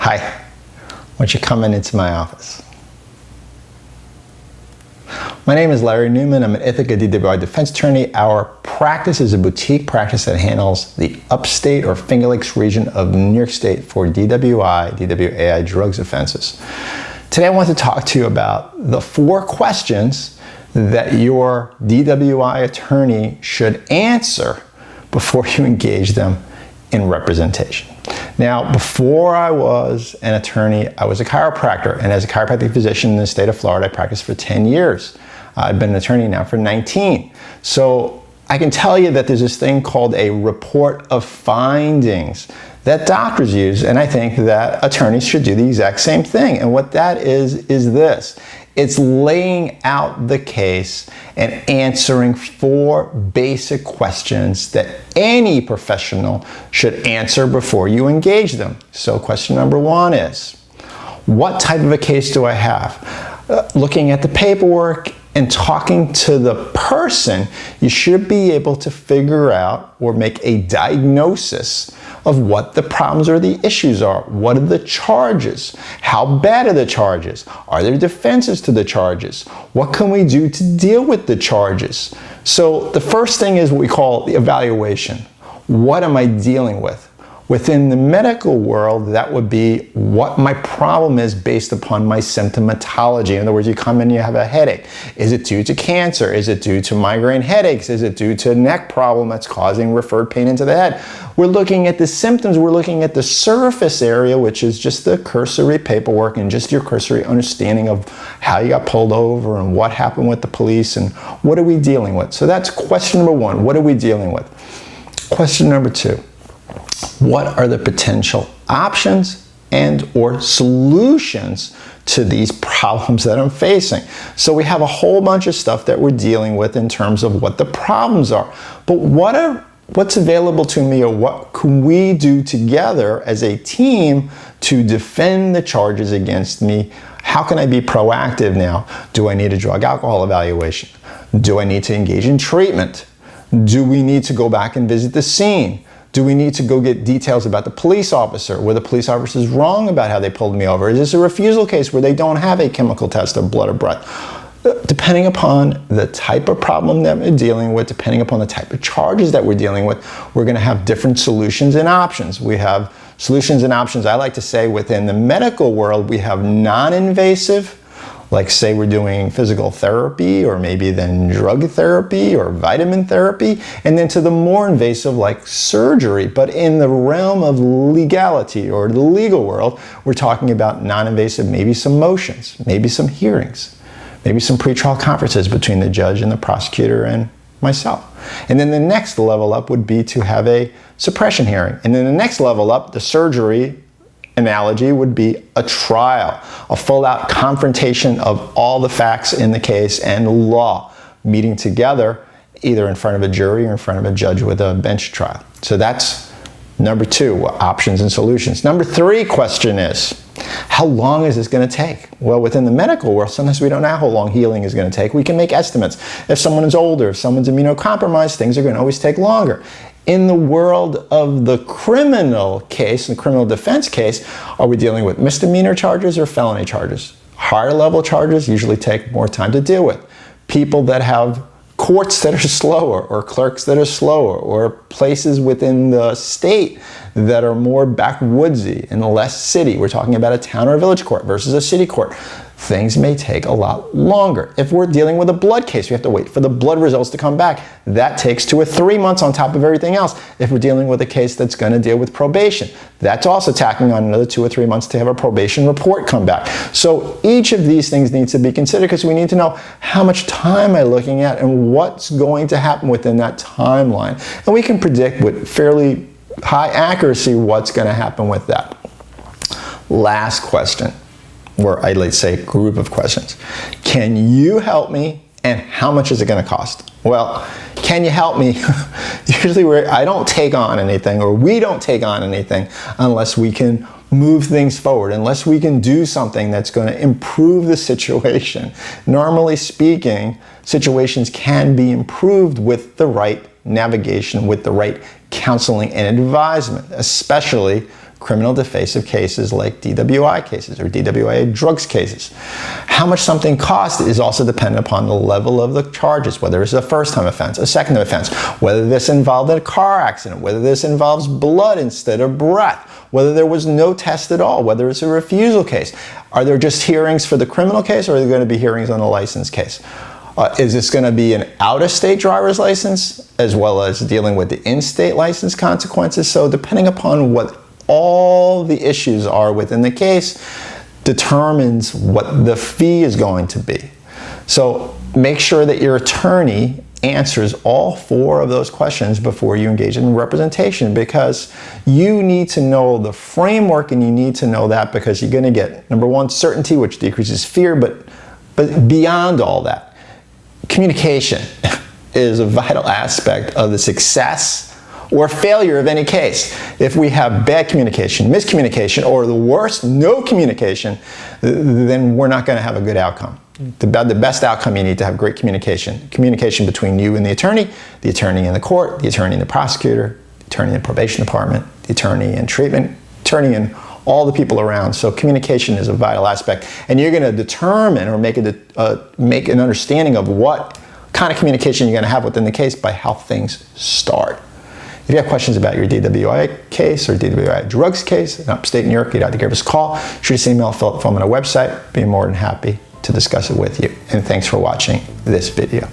Hi, why don't you come into my office? My name is Larry Newman. I'm an Ithaca DWI defense attorney. Our practice is a boutique practice that handles the upstate or Finger Lakes region of New York State for DWI, DWAI drugs offenses. Today I want to talk to you about the 4 questions that your DWI attorney should answer before you engage them in representation. Now, before I was an attorney, I was a chiropractor, and as a chiropractic physician in the state of Florida, I practiced for 10 years. I've been an attorney now for 19. So I can tell you that there's this thing called a report of findings that doctors use, and I think that attorneys should do the exact same thing. And what that is this. It's laying out the case and answering 4 basic questions that any professional should answer before you engage them. So question number 1 is, what type of a case do I have? Looking at the paperwork and talking to the person, you should be able to figure out or make a diagnosis of what the problems or the issues are. What are the charges? How bad are the charges? Are there defenses to the charges? What can we do to deal with the charges? So the first thing is what we call the evaluation. What am I dealing with? Within the medical world, that would be what my problem is based upon my symptomatology. In other words, you come in, you have a headache. Is it due to cancer? Is it due to migraine headaches? Is it due to a neck problem that's causing referred pain into the head? We're looking at the symptoms. We're looking at the surface area, which is just the cursory paperwork and just your cursory understanding of how you got pulled over and what happened with the police and what are we dealing with. So that's question number 1. What are we dealing with? Question number 2. What are the potential options and or solutions to these problems that I'm facing? So we have a whole bunch of stuff that we're dealing with in terms of what the problems are. But what's available to me, or what can we do together as a team to defend the charges against me? How can I be proactive now? Do I need a drug alcohol evaluation? Do I need to engage in treatment? Do we need to go back and visit the scene? Do we need to go get details about the police officer? Were the police officers wrong about how they pulled me over? Is this a refusal case where they don't have a chemical test of blood or breath? Depending upon the type of problem that we're dealing with, depending upon the type of charges that we're dealing with, we're going to have different solutions and options. We have solutions and options. I like to say within the medical world, we have non-invasive, like say we're doing physical therapy or maybe then drug therapy or vitamin therapy, and then to the more invasive like surgery. But in the realm of legality or the legal world, we're talking about non-invasive, maybe some motions, maybe some hearings, maybe some pretrial conferences between the judge and the prosecutor and myself. And then the next level up would be to have a suppression hearing. And then the next level up, the surgery analogy would be a trial, a full-out confrontation of all the facts in the case and law meeting together either in front of a jury or in front of a judge with a bench trial. So that's number 2, options and solutions. Number 3 question is, how long is this going to take? Well, within the medical world, sometimes we don't know how long healing is going to take. We can make estimates. If someone is older, if someone's immunocompromised, things are going to always take longer. In the world of the criminal case, the criminal defense case, are we dealing with misdemeanor charges or felony charges? Higher level charges usually take more time to deal with. People that have courts that are slower or clerks that are slower or places within the state that are more backwoodsy and less city. We're talking about a town or a village court versus a city court. Things may take a lot longer. If we're dealing with a blood case, we have to wait for the blood results to come back. That takes 2 or 3 months on top of everything else. If we're dealing with a case that's going to deal with probation, that's also tacking on another 2 or 3 months to have a probation report come back. So each of these things needs to be considered because we need to know how much time I'm looking at and what's going to happen within that timeline. And we can predict with fairly high accuracy what's going to happen with that. Last question. Or I'd say group of questions. Can you help me and how much is it going to cost? Well, can you help me? Usually I don't take on anything or we don't take on anything unless we can move things forward, unless we can do something that's going to improve the situation. Normally speaking, situations can be improved with the right navigation, with the right counseling and advisement, especially criminal defensive cases like DWI cases or DWAI drugs cases. How much something costs is also dependent upon the level of the charges, whether it's a first-time offense, a second-time offense, whether this involved a car accident, whether this involves blood instead of breath, whether there was no test at all, whether it's a refusal case. Are there just hearings for the criminal case, or are there going to be hearings on the license case? Is this going to be an out-of-state driver's license as well as dealing with the in-state license consequences? So depending upon what all the issues are within the case determines what the fee is going to be. So make sure that your attorney answers all 4 of those questions before you engage in representation, because you need to know the framework, and you need to know that because you're going to get, number 1, certainty, which decreases fear, but beyond all that, communication is a vital aspect of the success or failure of any case. If we have bad communication, miscommunication, or the worst, no communication, then we're not going to have a good outcome. The best outcome, you need to have great communication. Communication between you and the attorney in the court, the attorney and the prosecutor, the attorney in the probation department, the attorney in treatment, attorney and all the people around. So communication is a vital aspect, and you're going to determine or make an understanding of what kind of communication you're going to have within the case by how things start. If you have questions about your DWI case or DWI drugs case in upstate New York, you'd have to give us a call. Shoot us an email, fill out the form on our website. Be more than happy to discuss it with you. And thanks for watching this video.